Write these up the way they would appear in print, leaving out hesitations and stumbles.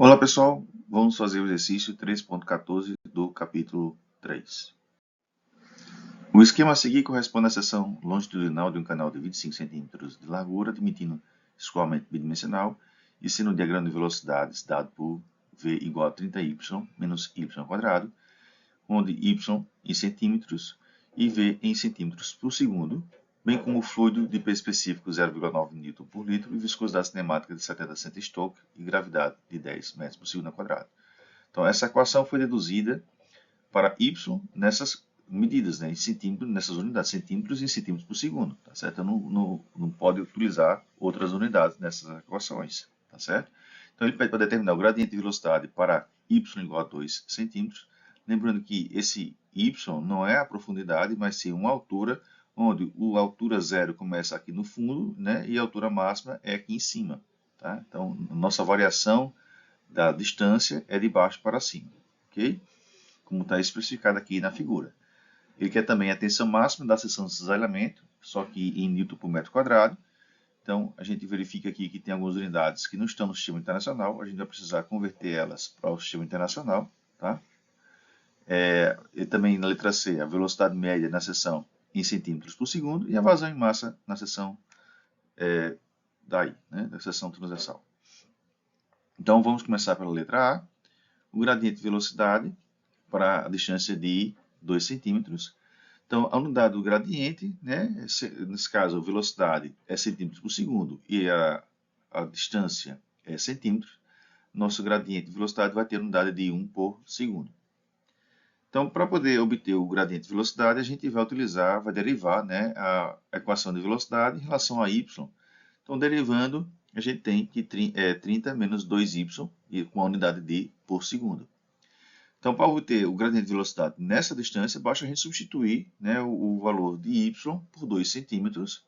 Olá pessoal, vamos fazer o exercício 3.14 do capítulo 3. O esquema a seguir corresponde à seção longitudinal de um canal de 25 cm de largura, admitindo escoamento bidimensional e sendo o diagrama de velocidades dado por V igual a 30y menos y², onde y em centímetros e V em centímetros por segundo, bem como o fluido de peso específico 0,9 N por litro e viscosidade cinemática de 70 cm e gravidade de 10 metros por segundo ao quadrado. Então, essa equação foi deduzida para y nessas medidas, né, em centímetros, nessas unidades, centímetros em centímetros por segundo, tá certo? Não pode utilizar outras unidades nessas equações, tá certo? Então, ele pede para determinar o gradiente de velocidade para y igual a 2 centímetros, lembrando que esse y não é a profundidade, mas sim uma altura, onde a altura zero começa aqui no fundo, né, e a altura máxima é aqui em cima, tá? Então, nossa variação da distância é de baixo para cima, ok? Como está especificado aqui na figura. Ele quer também a tensão máxima da seção de cisalhamento, só que em Newton por metro quadrado. Então, a gente verifica aqui que tem algumas unidades que não estão no sistema internacional, a gente vai precisar converter elas para o sistema internacional, tá? E também na letra C, a velocidade média na seção em centímetros por segundo e a vazão em massa na seção da seção transversal. Então, vamos começar pela letra A. O gradiente de velocidade para a distância de 2 centímetros. Então, a unidade do gradiente, né, nesse caso, a velocidade é centímetros por segundo e a distância é centímetros, nosso gradiente de velocidade vai ter unidade de 1 por segundo. Então, para poder obter o gradiente de velocidade, a gente vai derivar, né, a equação de velocidade em relação a y. Então, derivando, a gente tem que 30 menos 2y com a unidade de por segundo. Então, para obter o gradiente de velocidade nessa distância, basta a gente substituir, né, o valor de y por 2 centímetros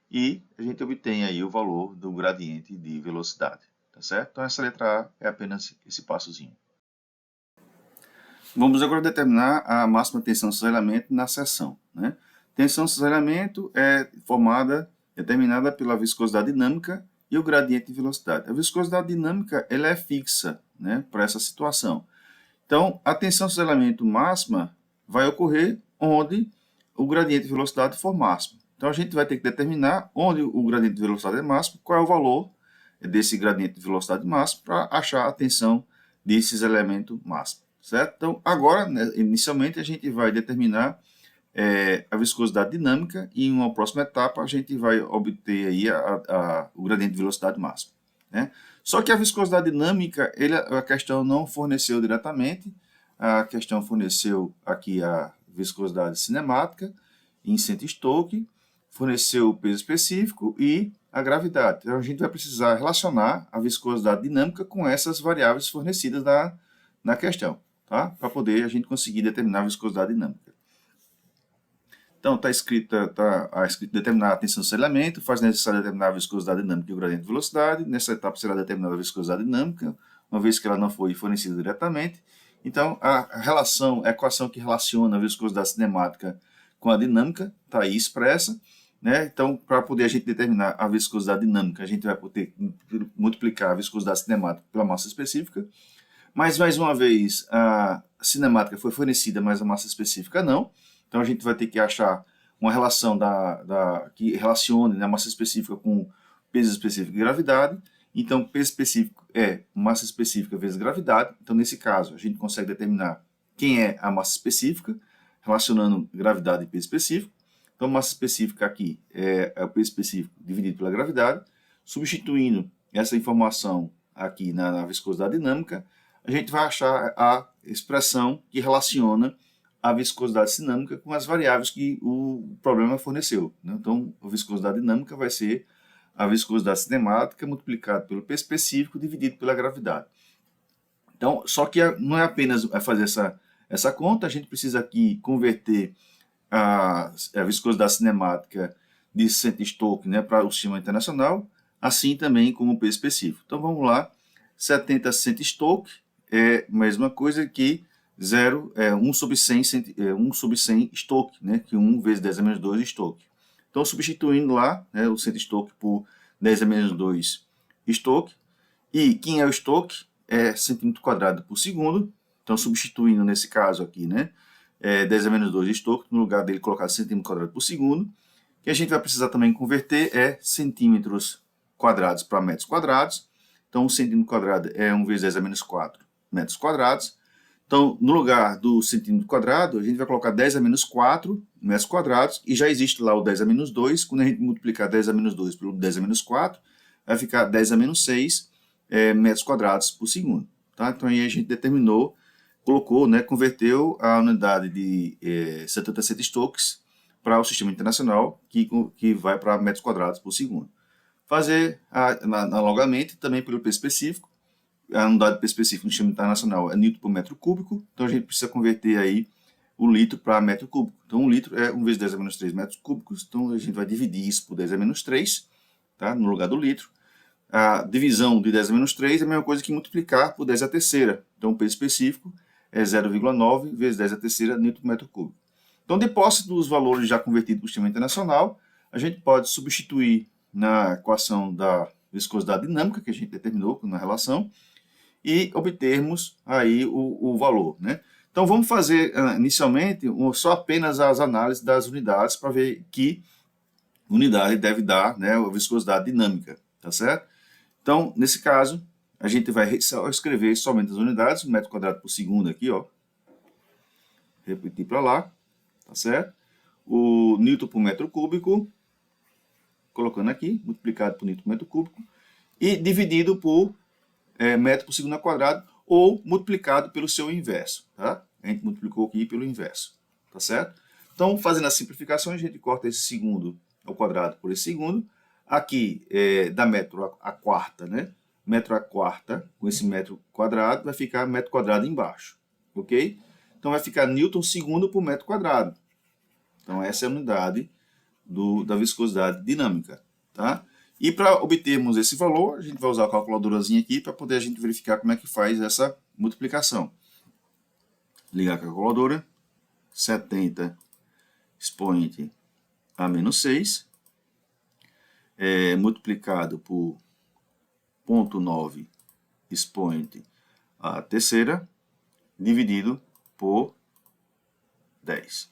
e a gente obtém aí o valor do gradiente de velocidade, tá certo? Então, essa letra A é apenas esse passozinho. Vamos agora determinar a máxima tensão de cisalhamento na seção, né? Tensão de cisalhamento é determinada pela viscosidade dinâmica e o gradiente de velocidade. A viscosidade dinâmica ela é fixa, né, para essa situação. Então, a tensão de cisalhamento máxima vai ocorrer onde o gradiente de velocidade for máximo. Então, a gente vai ter que determinar onde o gradiente de velocidade é máximo, qual é o valor desse gradiente de velocidade máximo para achar a tensão de cisalhamento máximo, certo? Então, agora, né, inicialmente, a gente vai determinar a viscosidade dinâmica e em uma próxima etapa a gente vai obter aí o gradiente de velocidade máximo, né? Só que a viscosidade dinâmica, a questão não forneceu diretamente, a questão forneceu aqui a viscosidade cinemática em Cent-Stokes, forneceu o peso específico e a gravidade. Então a gente vai precisar relacionar a viscosidade dinâmica com essas variáveis fornecidas na questão, tá? Para poder a gente conseguir determinar a viscosidade dinâmica. Então, está escrito determinar a tensão de cisalhamento, faz necessário determinar a viscosidade dinâmica e o gradiente de velocidade. Nessa etapa será determinada a viscosidade dinâmica, uma vez que ela não foi fornecida diretamente. Então, a equação que relaciona a viscosidade cinemática com a dinâmica está aí expressa, né? Então, para poder a gente determinar a viscosidade dinâmica, a gente vai poder multiplicar a viscosidade cinemática pela massa específica. Mas, mais uma vez, a cinemática foi fornecida, mas a massa específica não. Então, a gente vai ter que achar uma relação que relacione a massa específica com peso específico e gravidade. Então, peso específico é massa específica vezes gravidade. Então, nesse caso, a gente consegue determinar quem é a massa específica, relacionando gravidade e peso específico. Então, massa específica aqui é o peso específico dividido pela gravidade. Substituindo essa informação aqui na viscosidade dinâmica, a gente vai achar a expressão que relaciona a viscosidade dinâmica com as variáveis que o problema forneceu, né? Então, a viscosidade dinâmica vai ser a viscosidade cinemática multiplicada pelo peso específico dividido pela gravidade. Então, só que não é apenas fazer essa conta, a gente precisa aqui converter a viscosidade cinemática de Cent-Stokes, né, para o sistema internacional, assim também como o peso específico. Então, vamos lá, 70 Cent-Stokes é a mesma coisa que 1 sobre 100 Stokes, né, que 1 vezes 10 a menos 2 Stokes. Então, substituindo lá, né, o Cent-Stokes por 10 a menos 2 Stokes. E quem é o Stokes? é centímetro quadrado por segundo. Então, substituindo nesse caso aqui, né, 10 a menos 2 de Stokes, no lugar dele colocar centímetro quadrado por segundo. O que a gente vai precisar também converter é centímetros quadrados para metros quadrados. Então, um centímetro quadrado é 1 vezes 10 a menos 4 metros quadrados. Então, no lugar do centímetro quadrado, a gente vai colocar 10 a menos 4 metros quadrados, e já existe lá o 10 a menos 2. Quando a gente multiplicar 10 a menos 2 pelo 10 a menos 4, vai ficar 10 a menos 6 metros quadrados por segundo. Tá? Então, aí a gente determinou, colocou, né, converteu a unidade de 77 Stokes para o sistema internacional, que vai para metros quadrados por segundo. Fazer analogamente também pelo peso específico. A unidade de peso específico no sistema internacional é newton por metro cúbico, então a gente precisa converter aí o litro para metro cúbico. Então, 1 litro é 1 vezes 10 a menos 3 metros cúbicos, então a gente vai dividir isso por 10 a menos 3, tá? No lugar do litro. A divisão de 10 a menos 3 é a mesma coisa que multiplicar por 10 a terceira. Então, o peso específico é 0,9 vezes 10 a terceira newton por metro cúbico. Então, de posse dos valores já convertidos para o sistema internacional, a gente pode substituir na equação da viscosidade dinâmica, que a gente determinou na relação, e obtermos aí o valor, né? Então, vamos fazer inicialmente só apenas as análises das unidades para ver que unidade deve dar, né, a viscosidade dinâmica, tá certo? Então, nesse caso, a gente vai escrever somente as unidades, metro quadrado por segundo aqui, ó. Repetir para lá, tá certo? O newton por metro cúbico, colocando aqui, multiplicado por newton por metro cúbico, e dividido por metro por segundo ao quadrado, ou multiplicado pelo seu inverso, tá? A gente multiplicou aqui pelo inverso, tá certo? Então, fazendo a simplificação, a gente corta esse segundo ao quadrado por esse segundo. Aqui, dá metro a quarta, né? Metro a quarta, com esse metro quadrado, vai ficar metro quadrado embaixo, ok? Então, vai ficar newton segundo por metro quadrado. Então, essa é a unidade da viscosidade dinâmica, tá? E para obtermos esse valor, a gente vai usar a calculadorazinha aqui para poder a gente verificar como é que faz essa multiplicação. Ligar a calculadora, 70 expoente a menos 6, multiplicado por 0,9 expoente a terceira, dividido por 10.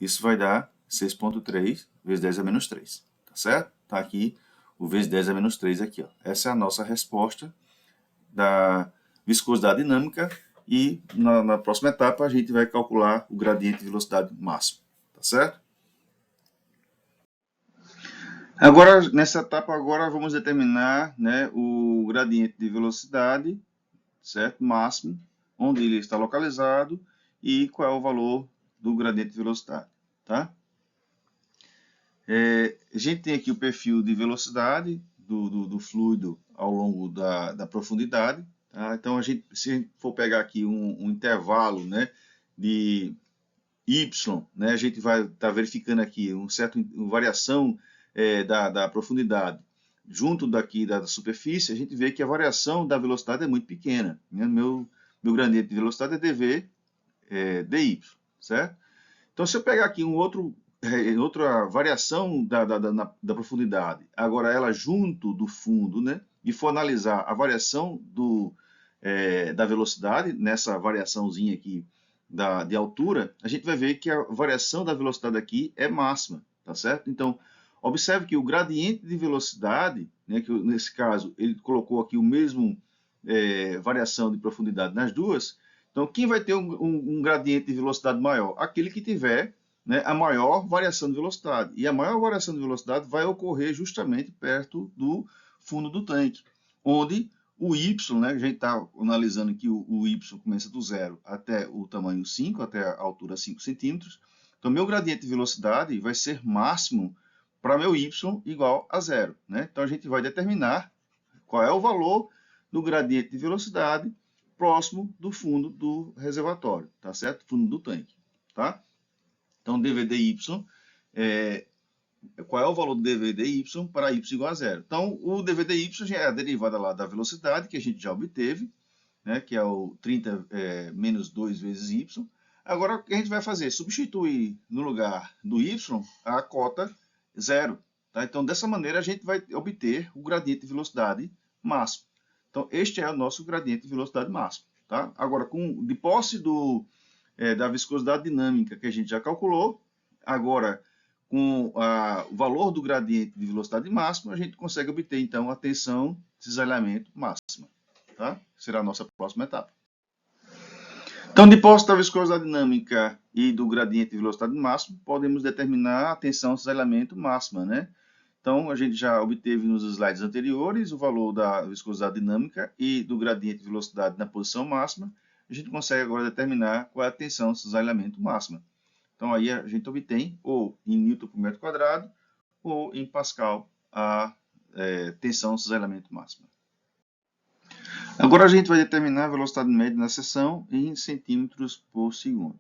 Isso vai dar 6,3 vezes 10 a menos 3, tá certo? Tá aqui o vezes 10 a menos 3 aqui, ó. Essa é a nossa resposta da viscosidade dinâmica, e na próxima etapa a gente vai calcular o gradiente de velocidade máximo, tá certo? Agora, nessa etapa agora vamos determinar, né, o gradiente de velocidade, certo? Máximo, onde ele está localizado e qual é o valor do gradiente de velocidade, tá? A gente tem aqui o perfil de velocidade do fluido ao longo da profundidade, tá? Então, se a gente for pegar aqui um intervalo, né, de y, né, a gente vai estar verificando aqui uma variação da profundidade junto daqui da superfície. A gente vê que a variação da velocidade é muito pequena, né? Meu gradiente de velocidade é dv dy, certo? Então, se eu pegar aqui outra variação da profundidade, agora ela junto do fundo, né, e for analisar a variação da velocidade nessa variaçãozinha aqui de altura, a gente vai ver que a variação da velocidade aqui é máxima, tá certo? Então, observe que o gradiente de velocidade, né, que nesse caso ele colocou aqui o mesmo variação de profundidade nas duas. Então, quem vai ter um gradiente de velocidade maior? Aquele que tiver, né, a maior variação de velocidade. E a maior variação de velocidade vai ocorrer justamente perto do fundo do tanque, onde o y, né, a gente está analisando que o y começa do zero até o tamanho 5, até a altura 5 centímetros. Então, meu gradiente de velocidade vai ser máximo para meu y igual a zero, né? Então, a gente vai determinar qual é o valor do gradiente de velocidade próximo do fundo do reservatório, tá certo? Fundo do tanque, tá? Então, dv dy, qual é o valor do dv dy para y igual a zero? Então, o dv dy é a derivada lá da velocidade, que a gente já obteve, né, que é o 30 menos 2 vezes y. Agora, o que a gente vai fazer? Substituir no lugar do y a cota zero. Tá? Então, dessa maneira, a gente vai obter o gradiente de velocidade máximo. Então, este é o nosso gradiente de velocidade máxima. Tá? Agora, de posse da viscosidade dinâmica que a gente já calculou, agora, com o valor do gradiente de velocidade máxima, a gente consegue obter, então, a tensão de cisalhamento máxima. Tá? Será a nossa próxima etapa. Então, de posse da viscosidade dinâmica e do gradiente de velocidade máxima, podemos determinar a tensão de cisalhamento máxima, né? Então, a gente já obteve nos slides anteriores o valor da viscosidade dinâmica e do gradiente de velocidade na posição máxima. A gente consegue agora determinar qual é a tensão de cisalhamento máxima. Então, aí a gente obtém, ou em Newton por metro quadrado, ou em Pascal, a tensão de cisalhamento máxima. Agora a gente vai determinar a velocidade média na seção em centímetros por segundo.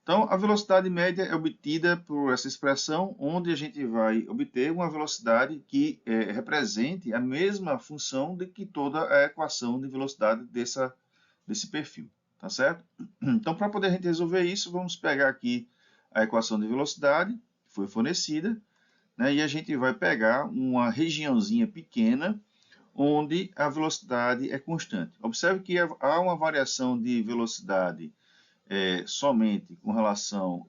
Então, a velocidade média é obtida por essa expressão, onde a gente vai obter uma velocidade que represente a mesma função de que toda a equação de velocidade desse perfil. Tá certo? Então, para poder a gente resolver isso, vamos pegar aqui a equação de velocidade, que foi fornecida, né, e a gente vai pegar uma regiãozinha pequena, onde a velocidade é constante. Observe que há uma variação de velocidade somente com relação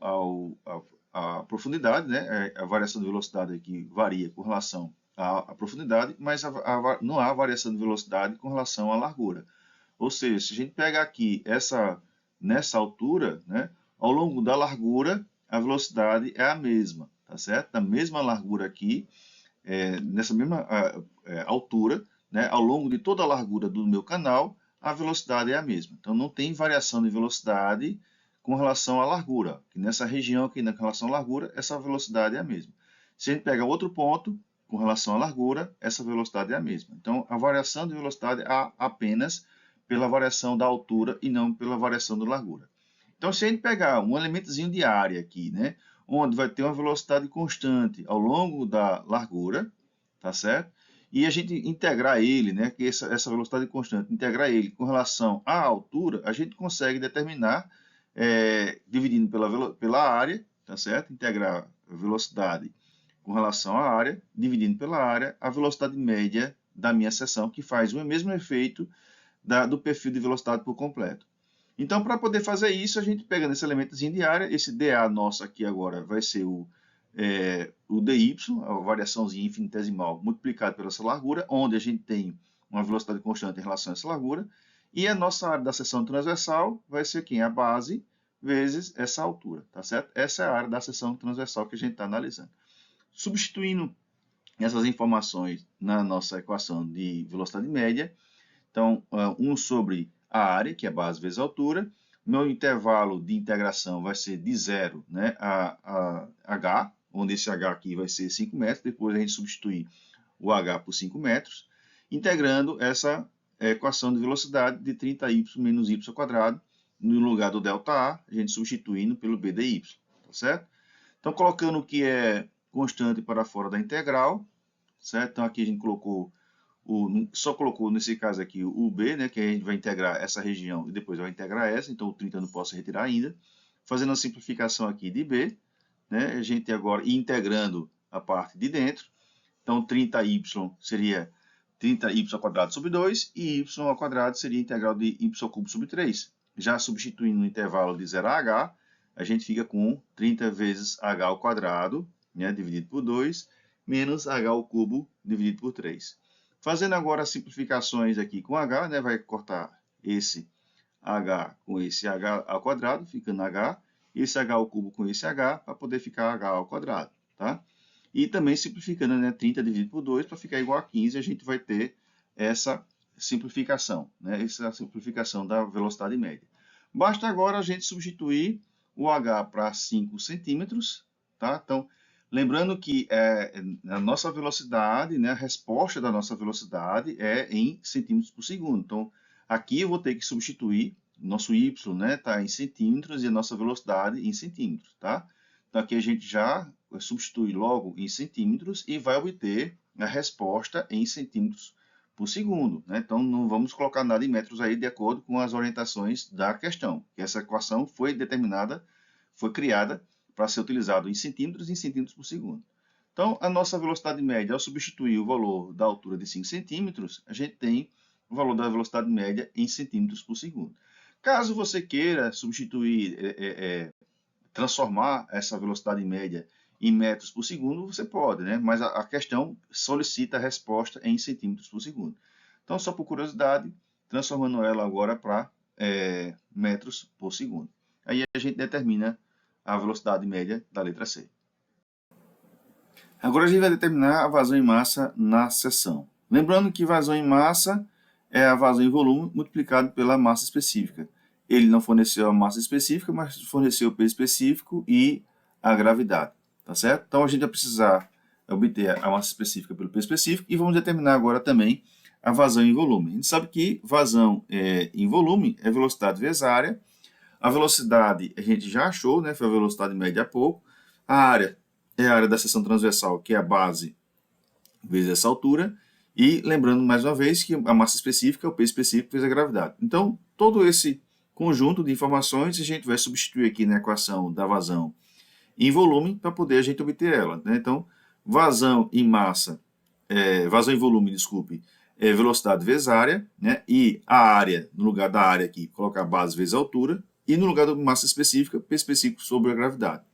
à profundidade, né? A variação de velocidade aqui varia com relação à profundidade, mas não há variação de velocidade com relação à largura. Ou seja, se a gente pegar aqui nessa altura, né, ao longo da largura, a velocidade é a mesma, tá certo? Na mesma largura aqui, nessa mesma altura, né, ao longo de toda a largura do meu canal, a velocidade é a mesma. Então, não tem variação de velocidade com relação à largura. Nessa região aqui, na relação à largura, essa velocidade é a mesma. Se a gente pega outro ponto, com relação à largura, essa velocidade é a mesma. Então, a variação de velocidade é apenas pela variação da altura e não pela variação da largura. Então, se a gente pegar um elementozinho de área aqui, né, onde vai ter uma velocidade constante ao longo da largura, tá certo? E a gente integrar ele, né, que essa velocidade constante, integrar ele com relação à altura, a gente consegue determinar, dividindo pela área, tá certo? Integrar a velocidade com relação à área, dividindo pela área, a velocidade média da minha seção, que faz o mesmo efeito do perfil de velocidade por completo. Então, para poder fazer isso, a gente pega nesse elementozinho de área, esse dA nosso aqui agora vai ser o dy, a variaçãozinha infinitesimal, multiplicado pela essa largura, onde a gente tem uma velocidade constante em relação a essa largura, e a nossa área da seção transversal vai ser quem? A base vezes essa altura, tá certo? Essa é a área da seção transversal que a gente está analisando. Substituindo essas informações na nossa equação de velocidade média, então, 1 sobre a área, que é base vezes a altura. Meu intervalo de integração vai ser de 0, né, a h, onde esse h aqui vai ser 5 metros. Depois a gente substitui o h por 5 metros, integrando essa equação de velocidade de 30y menos y ao quadrado. No lugar do ΔA, a gente substituindo pelo bdy, tá certo? Então, colocando o que é constante para fora da integral, certo? Então, aqui a gente só colocou nesse caso aqui o b, né, que a gente vai integrar essa região e depois vai integrar essa, então o 30 eu não posso retirar ainda. Fazendo a simplificação aqui de b, né, a gente agora integrando a parte de dentro, então 30y seria 30y ao quadrado sobre 2 e y ao quadrado seria a integral de y ao cubo sobre 3. Já substituindo no intervalo de 0 a h, a gente fica com 30 vezes h ao quadrado, né, dividido por 2, menos h ao cubo dividido por 3. Fazendo agora as simplificações aqui com h, né, vai cortar esse h com esse h ao quadrado, ficando h, esse h ao cubo com esse h, para poder ficar h ao quadrado, tá? E também simplificando, né, 30 dividido por 2, para ficar igual a 15, a gente vai ter essa simplificação, né, essa simplificação da velocidade média. Basta agora a gente substituir o h para 5 centímetros, tá? Então, lembrando que a nossa velocidade, né, a resposta da nossa velocidade é em centímetros por segundo. Então, aqui eu vou ter que substituir, nosso y está em centímetros e a nossa velocidade em centímetros. Tá? Então, aqui a gente já substitui logo em centímetros e vai obter a resposta em centímetros por segundo. Né? Então, não vamos colocar nada em metros aí de acordo com as orientações da questão. Essa equação foi determinada, foi criada para ser utilizado em centímetros por segundo. Então, a nossa velocidade média, ao substituir o valor da altura de 5 centímetros, a gente tem o valor da velocidade média em centímetros por segundo. Caso você queira substituir, transformar essa velocidade média em metros por segundo, você pode, né? Mas a questão solicita a resposta em centímetros por segundo. Então, só por curiosidade, transformando ela agora para metros por segundo. Aí a gente determina a velocidade média da letra C. Agora a gente vai determinar a vazão em massa na seção. Lembrando que vazão em massa é a vazão em volume multiplicado pela massa específica. Ele não forneceu a massa específica, mas forneceu o peso específico e a gravidade, tá certo? Então a gente vai precisar obter a massa específica pelo peso específico e vamos determinar agora também a vazão em volume. A gente sabe que vazão em volume é velocidade vezes área. A velocidade a gente já achou, né? Foi a velocidade média há pouco. A área é a área da seção transversal, que é a base vezes essa altura. E lembrando mais uma vez que a massa específica é o peso específico vezes a gravidade. Então, todo esse conjunto de informações a gente vai substituir aqui na equação da vazão em volume para poder a gente obter ela, né? Então, vazão em massa, vazão em volume, desculpe, é velocidade vezes área, né? E a área, no lugar da área aqui, colocar base vezes altura, e no lugar da massa específica, peso específico sobre a gravidade.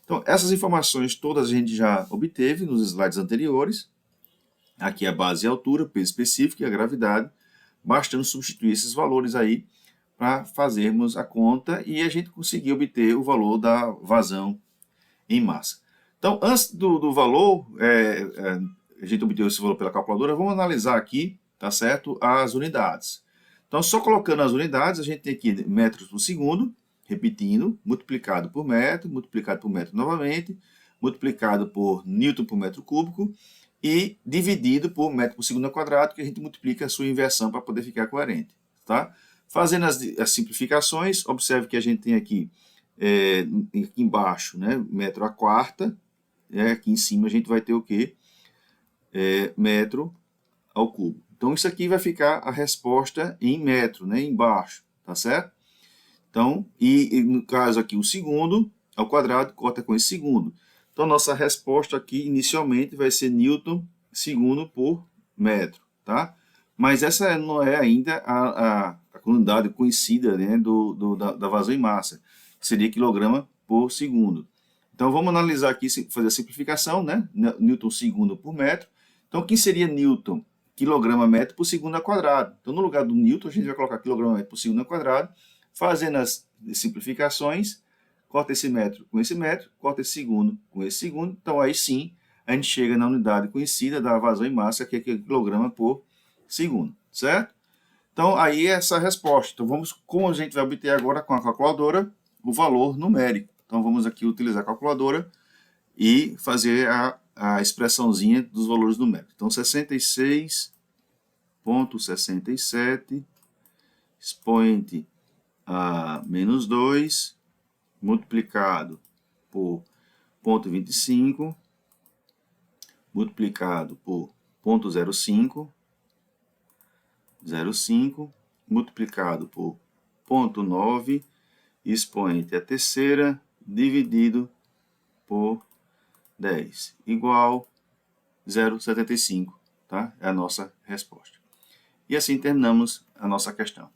Então, essas informações todas a gente já obteve nos slides anteriores. Aqui a base e a altura, peso específico e a gravidade, bastando substituir esses valores aí para fazermos a conta e a gente conseguir obter o valor da vazão em massa. Então, antes do valor, a gente obteve esse valor pela calculadora, vamos analisar aqui, tá certo, as unidades. Então, só colocando as unidades, a gente tem aqui metros por segundo, repetindo, multiplicado por metro novamente, multiplicado por newton por metro cúbico, e dividido por metro por segundo ao quadrado, que a gente multiplica a sua inversão para poder ficar coerente. Tá? Fazendo as simplificações, observe que a gente tem aqui, aqui embaixo, né, metro a quarta, aqui em cima a gente vai ter o quê? Metro ao cubo. Então, isso aqui vai ficar a resposta em metro, né, embaixo, tá certo? Então, e no caso aqui, o segundo ao quadrado corta com esse segundo. Então, nossa resposta aqui, inicialmente, vai ser newton segundo por metro, tá? Mas essa não é ainda a unidade conhecida, né, da vazão em massa, que seria quilograma por segundo. Então, vamos analisar aqui, fazer a simplificação, né? Newton segundo por metro. Então, o que seria newton quilograma metro por segundo ao quadrado? Então, no lugar do newton, a gente vai colocar quilograma metro por segundo ao quadrado, fazendo as simplificações, corta esse metro com esse metro, corta esse segundo com esse segundo. Então, aí sim, a gente chega na unidade conhecida da vazão em massa, que é quilograma por segundo, certo? Então, aí é essa resposta. Então, vamos, como a gente vai obter agora com a calculadora, o valor numérico. Então, vamos aqui utilizar a calculadora e fazer a expressãozinha dos valores numéricos. Então, 66,67 expoente a menos 2 multiplicado por 0,25 multiplicado por 0,05 multiplicado por 0,9 expoente a terceira dividido por 10 igual 0,75, tá? É a nossa resposta. E assim terminamos a nossa questão.